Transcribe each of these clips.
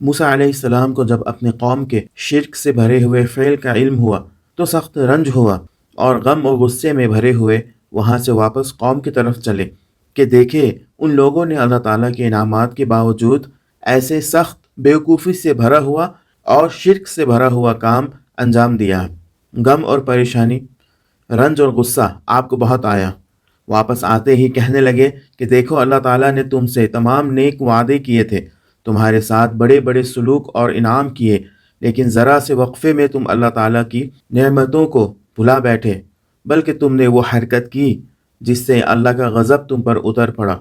موسیٰ علیہ السلام کو جب اپنے قوم کے شرک سے بھرے ہوئے فعل کا علم ہوا تو سخت رنج ہوا اور غم و غصے میں بھرے ہوئے وہاں سے واپس قوم کی طرف چلے کہ دیکھے ان لوگوں نے اللہ تعالیٰ کے انعامات کے باوجود ایسے سخت بیوقوفی سے بھرا ہوا اور شرک سے بھرا ہوا کام انجام دیا ہے۔ غم اور پریشانی، رنج اور غصہ آپ کو بہت آیا۔ واپس آتے ہی کہنے لگے کہ دیکھو اللہ تعالیٰ نے تم سے تمام نیک وعدے کیے تھے، تمہارے ساتھ بڑے بڑے سلوک اور انعام کیے، لیکن ذرا سے وقفے میں تم اللہ تعالیٰ کی نعمتوں کو بھلا بیٹھے، بلکہ تم نے وہ حرکت کی جس سے اللہ کا غضب تم پر اتر پڑا۔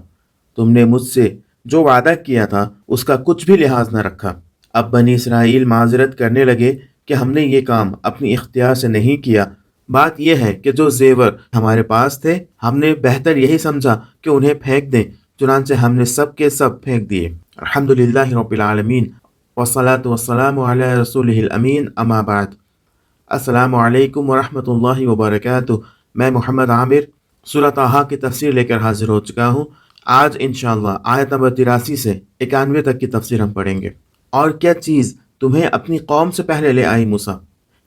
تم نے مجھ سے جو وعدہ کیا تھا اس کا کچھ بھی لحاظ نہ رکھا۔ اب بنی اسرائیل معذرت کرنے لگے کہ ہم نے یہ کام اپنی اختیار سے نہیں کیا، بات یہ ہے کہ جو زیور ہمارے پاس تھے ہم نے بہتر یہی سمجھا کہ انہیں پھینک دیں، چنانچہ ہم نے سب کے سب پھینک دیے۔ الحمدللہ رب العالمین والصلاة والسلام علی رسولہ الامین، اما بعد۔ السلام علیکم ورحمۃ اللہ وبرکاتہ۔ میں محمد عامر سورہ طٰہٰ کی تفسیر لے کر حاضر ہو چکا ہوں۔ آج انشاءاللہ آیت نمبر 83 سے 91 تک کی تفسیر ہم پڑھیں گے۔ اور کیا چیز تمہیں اپنی قوم سے پہلے لے آئی موسیٰ؟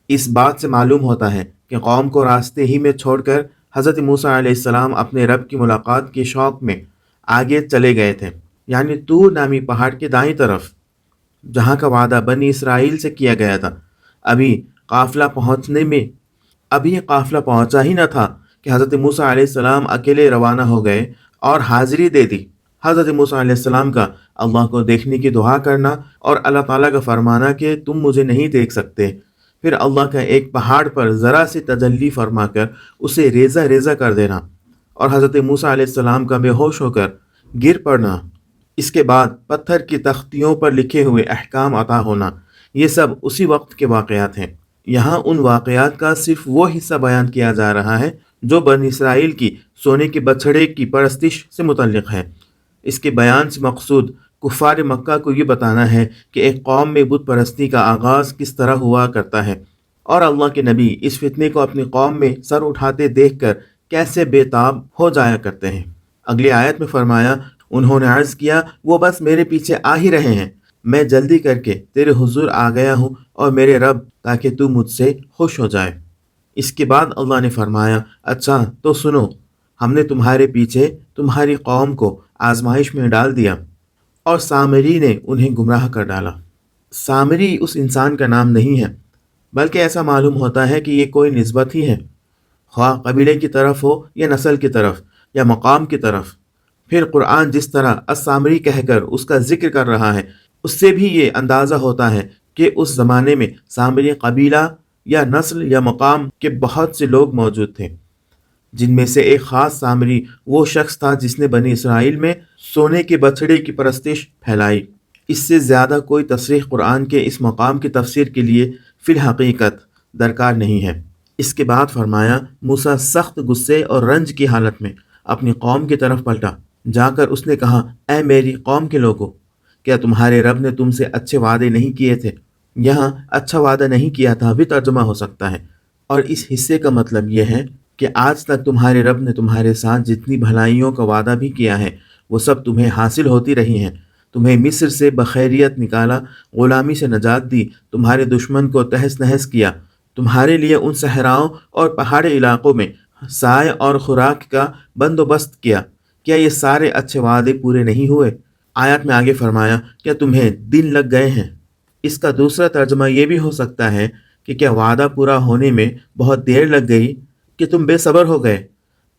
اس بات سے معلوم ہوتا ہے کہ قوم کو راستے ہی میں چھوڑ کر حضرت موسیٰ علیہ السلام اپنے رب کی ملاقات کے شوق میں آگے چلے گئے تھے، یعنی طور نامی پہاڑ کے دائیں طرف، جہاں کا وعدہ بنی اسرائیل سے کیا گیا تھا۔ ابھی قافلہ پہنچا ہی نہ تھا کہ حضرت موسیٰ علیہ السلام اکیلے روانہ ہو گئے اور حاضری دے دی۔ حضرت موسیٰ علیہ السلام کا اللہ کو دیکھنے کی دعا کرنا اور اللہ تعالیٰ کا فرمانا کہ تم مجھے نہیں دیکھ سکتے، پھر اللہ کا ایک پہاڑ پر ذرا سی تجلی فرما کر اسے ریزہ ریزہ کر دینا اور حضرت موسیٰ علیہ السلام کا بے ہوش ہو کر گر پڑنا، اس کے بعد پتھر کی تختیوں پر لکھے ہوئے احکام عطا ہونا، یہ سب اسی وقت کے واقعات ہیں۔ یہاں ان واقعات کا صرف وہ حصہ بیان کیا جا رہا ہے جو بنی اسرائیل کی سونے کے بچھڑے کی پرستش سے متعلق ہے۔ اس کے بیان سے مقصود کفار مکہ کو یہ بتانا ہے کہ ایک قوم میں بت پرستی کا آغاز کس طرح ہوا کرتا ہے، اور اللہ کے نبی اس فتنے کو اپنی قوم میں سر اٹھاتے دیکھ کر کیسے بے تاب ہو جایا کرتے ہیں۔ اگلی آیت میں فرمایا، انہوں نے عرض کیا وہ بس میرے پیچھے آ ہی رہے ہیں، میں جلدی کر کے تیرے حضور آ گیا ہوں اور میرے رب تاکہ تو مجھ سے خوش ہو جائے۔ اس کے بعد اللہ نے فرمایا، اچھا تو سنو، ہم نے تمہارے پیچھے تمہاری قوم کو آزمائش میں ڈال دیا اور سامری نے انہیں گمراہ کر ڈالا۔ سامری اس انسان کا نام نہیں ہے، بلکہ ایسا معلوم ہوتا ہے کہ یہ کوئی نسبت ہی ہے، خواہ قبیلے کی طرف ہو یا نسل کی طرف یا مقام کی طرف۔ پھر قرآن جس طرح السامری کہہ کر اس کا ذکر کر رہا ہے، اس سے بھی یہ اندازہ ہوتا ہے کہ اس زمانے میں سامری قبیلہ یا نسل یا مقام کے بہت سے لوگ موجود تھے، جن میں سے ایک خاص سامری وہ شخص تھا جس نے بنی اسرائیل میں سونے کے بچھڑے کی پرستش پھیلائی۔ اس سے زیادہ کوئی تصریح قرآن کے اس مقام کی تفسیر کے لیے فی الحقیقت درکار نہیں ہے۔ اس کے بعد فرمایا، موسیٰ سخت غصے اور رنج کی حالت میں اپنی قوم کی طرف پلٹا، جا کر اس نے کہا، اے میری قوم کے لوگوں، کیا تمہارے رب نے تم سے اچھے وعدے نہیں کیے تھے؟ یہاں اچھا وعدہ نہیں کیا تھا بھی ترجمہ ہو سکتا ہے، اور اس حصے کا مطلب یہ ہے کہ آج تک تمہارے رب نے تمہارے ساتھ جتنی بھلائیوں کا وعدہ بھی کیا ہے وہ سب تمہیں حاصل ہوتی رہی ہیں۔ تمہیں مصر سے بخیریت نکالا، غلامی سے نجات دی، تمہارے دشمن کو تہس نہس کیا، تمہارے لیے ان صحراؤں اور پہاڑی علاقوں میں سائے اور خوراک کا بندوبست کیا۔ کیا یہ سارے اچھے وعدے پورے نہیں ہوئے؟ آیات میں آگے فرمایا، کیا تمہیں دن لگ گئے ہیں؟ اس کا دوسرا ترجمہ یہ بھی ہو سکتا ہے کہ کیا وعدہ پورا ہونے میں بہت دیر لگ گئی کہ تم بے صبر ہو گئے؟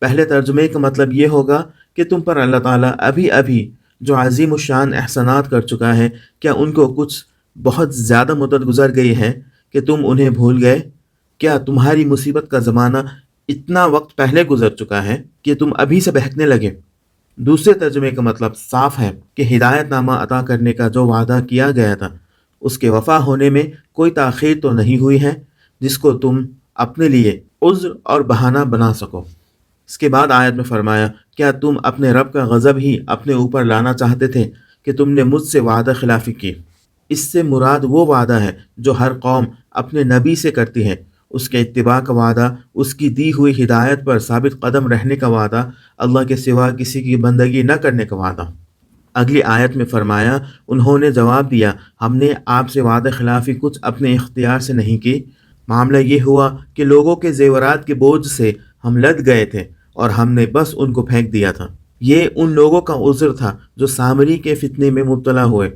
پہلے ترجمے کا مطلب یہ ہوگا کہ تم پر اللہ تعالیٰ ابھی جو عظیم الشان احسانات کر چکا ہے، کیا ان کو کچھ بہت زیادہ مدت گزر گئی ہے کہ تم انہیں بھول گئے؟ کیا تمہاری مصیبت کا زمانہ اتنا وقت پہلے گزر چکا ہے کہ تم ابھی سے بہکنے لگے؟ دوسرے ترجمے کا مطلب صاف ہے کہ ہدایت نامہ عطا کرنے کا جو وعدہ کیا گیا تھا اس کے وفا ہونے میں کوئی تاخیر تو نہیں ہوئی ہے جس کو تم اپنے لیے عذر اور بہانہ بنا سکو۔ اس کے بعد آیت میں فرمایا، کیا تم اپنے رب کا غضب ہی اپنے اوپر لانا چاہتے تھے کہ تم نے مجھ سے وعدہ خلافی کی؟ اس سے مراد وہ وعدہ ہے جو ہر قوم اپنے نبی سے کرتی ہے، اس کے اتباع کا وعدہ، اس کی دی ہوئی ہدایت پر ثابت قدم رہنے کا وعدہ، اللہ کے سوا کسی کی بندگی نہ کرنے کا وعدہ۔ اگلی آیت میں فرمایا انہوں نے جواب دیا ہم نے آپ سے وعدہ خلافی کچھ اپنے اختیار سے نہیں کی۔ معاملہ یہ ہوا کہ لوگوں کے زیورات کے بوجھ سے ہم لد گئے تھے اور ہم نے بس ان کو پھینک دیا تھا۔ یہ ان لوگوں کا عذر تھا جو سامری کے فتنے میں مبتلا ہوئے۔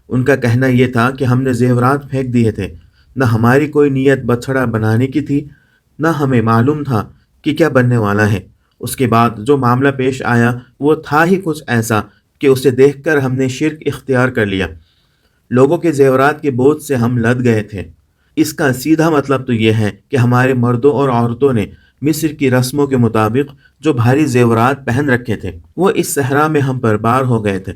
ان کا کہنا یہ تھا کہ ہم نے زیورات پھینک دیے تھے، نہ ہماری کوئی نیت بچھڑا بنانے کی تھی، نہ ہمیں معلوم تھا کہ کیا بننے والا ہے۔ اس کے بعد جو معاملہ پیش آیا وہ تھا ہی کچھ ایسا کہ اسے دیکھ کر ہم نے شرک اختیار کر لیا۔ لوگوں کے زیورات کے بوجھ سے ہم لد گئے تھے۔ اس کا سیدھا مطلب تو یہ ہے کہ ہمارے مردوں اور عورتوں نے مصر کی رسموں کے مطابق جو بھاری زیورات پہن رکھے تھے وہ اس صحرا میں ہم پر بار ہو گئے تھے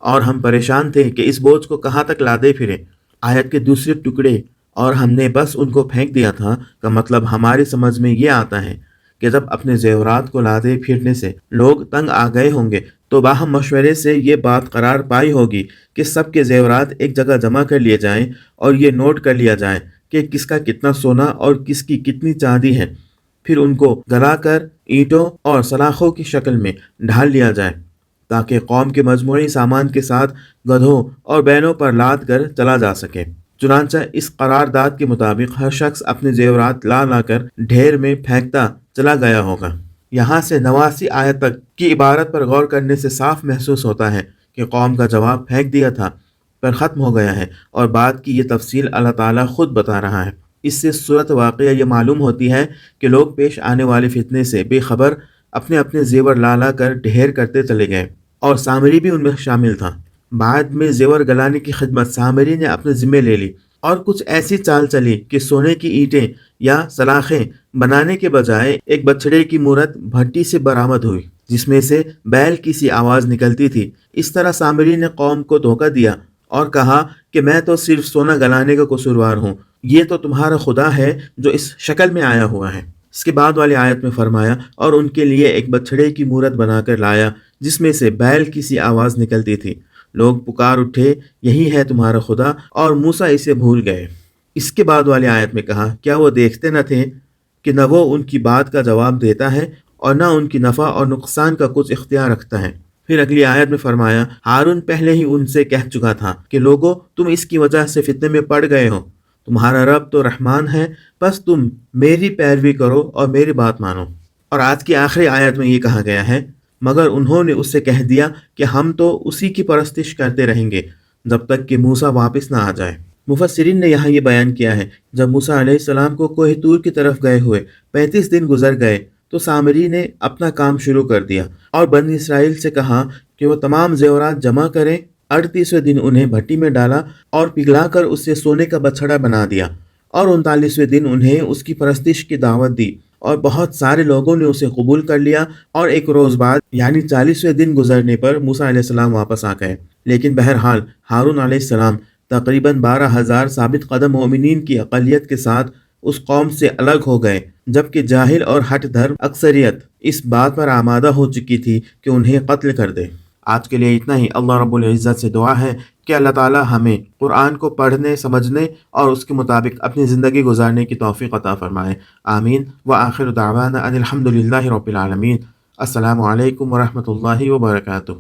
اور ہم پریشان تھے کہ اس بوجھ کو کہاں تک لادے پھریں۔ آیت کے دوسرے ٹکڑے اور ہم نے بس ان کو پھینک دیا تھا کا مطلب ہماری سمجھ میں یہ آتا ہے کہ جب اپنے زیورات کو لادے پھرنے سے لوگ تنگ آ گئے ہوں گے تو باہم مشورے سے یہ بات قرار پائی ہوگی کہ سب کے زیورات ایک جگہ جمع کر لیے جائیں اور یہ نوٹ کر لیا جائے کہ کس کا کتنا سونا اور کس کی کتنی چاندی ہے، پھر ان کو گلا کر اینٹوں اور سلاخوں کی شکل میں ڈھال لیا جائے تاکہ قوم کے مجموعی سامان کے ساتھ گدھوں اور بیلوں پر لاد کر چلا جا سکے۔ چنانچہ اس قرارداد کے مطابق ہر شخص اپنے زیورات لا لا کر ڈھیر میں پھینکتا چلا گیا ہوگا۔ یہاں سے 89 آیت تک کی عبارت پر غور کرنے سے صاف محسوس ہوتا ہے کہ قوم کا جواب پھینک دیا تھا پر ختم ہو گیا ہے، اور بات کی یہ تفصیل اللہ تعالیٰ خود بتا رہا ہے۔ اس سے صورت واقعہ یہ معلوم ہوتی ہے کہ لوگ پیش آنے والے فتنے سے بے خبر اپنے اپنے زیور لا لا کر ڈھیر کرتے چلے گئے، اور سامری بھی ان میں شامل تھا۔ بعد میں زیور گلانے کی خدمت سامری نے اپنے ذمے لے لی اور کچھ ایسی چال چلی کہ سونے کی اینٹیں یا سلاخیں بنانے کے بجائے ایک بچھڑے کی مورت بھٹی سے برآمد ہوئی جس میں سے بیل کی سی آواز نکلتی تھی۔ اس طرح سامری نے قوم کو دھوکہ دیا اور کہا کہ میں تو صرف سونا گلانے کا قصوروار ہوں، یہ تو تمہارا خدا ہے جو اس شکل میں آیا ہوا ہے۔ اس کے بعد والی آیت میں فرمایا اور ان کے لیے ایک بچھڑے کی مورت بنا کر لایا جس میں سے بیل کی سی آواز نکلتی تھی۔ لوگ پکار اٹھے یہی ہے تمہارا خدا، اور موسیٰ اسے بھول گئے۔ اس کے بعد والی آیت میں کہا کیا وہ دیکھتے نہ تھے کہ نہ وہ ان کی بات کا جواب دیتا ہے اور نہ ان کی نفع اور نقصان کا کچھ اختیار رکھتا ہے۔ پھر اگلی آیت میں فرمایا ہارون پہلے ہی ان سے کہہ چکا تھا کہ لوگو تم اس کی وجہ سے فتنے میں پڑ گئے ہو، تمہارا رب تو رحمان ہے، بس تم میری پیروی کرو اور میری بات مانو۔ اور آج کی آخری آیت میں یہ کہا گیا ہے مگر انہوں نے اس سے کہہ دیا کہ ہم تو اسی کی پرستش کرتے رہیں گے جب تک کہ موسیٰ واپس نہ آ جائے۔ مفسرین نے یہاں یہ بیان کیا ہے جب موسیٰ علیہ السلام کو کوہ طور کی طرف گئے ہوئے 35 دن گزر گئے تو سامری نے اپنا کام شروع کر دیا اور بنی اسرائیل سے کہا کہ وہ تمام زیورات جمع کریں۔ 38ویں دن انہیں بھٹی میں ڈالا اور پگھلا کر اس سے سونے کا بچھڑا بنا دیا، اور 39ویں دن انہیں اس کی پرستش کی دعوت دی، اور بہت سارے لوگوں نے اسے قبول کر لیا، اور ایک روز بعد یعنی 40ویں دن گزرنے پر موسیٰ علیہ السلام واپس آ گئے۔ لیکن بہرحال ہارون علیہ السلام تقریباً 12,000 ثابت قدم مومنین کی اقلیت کے ساتھ اس قوم سے الگ ہو گئے، جبکہ جاہل اور ہٹ دھرم اکثریت اس بات پر آمادہ ہو چکی تھی کہ انہیں قتل کر دے۔ آج کے لیے اتنا ہی۔ اللہ رب العزت سے دعا ہے کہ اللہ تعالی ہمیں قرآن کو پڑھنے، سمجھنے اور اس کے مطابق اپنی زندگی گزارنے کی توفیق عطا فرمائے۔ آمین۔ وآخر دعوانا ان الحمد للہ رب العالمین۔ السلام علیکم ورحمۃ اللہ وبرکاتہ۔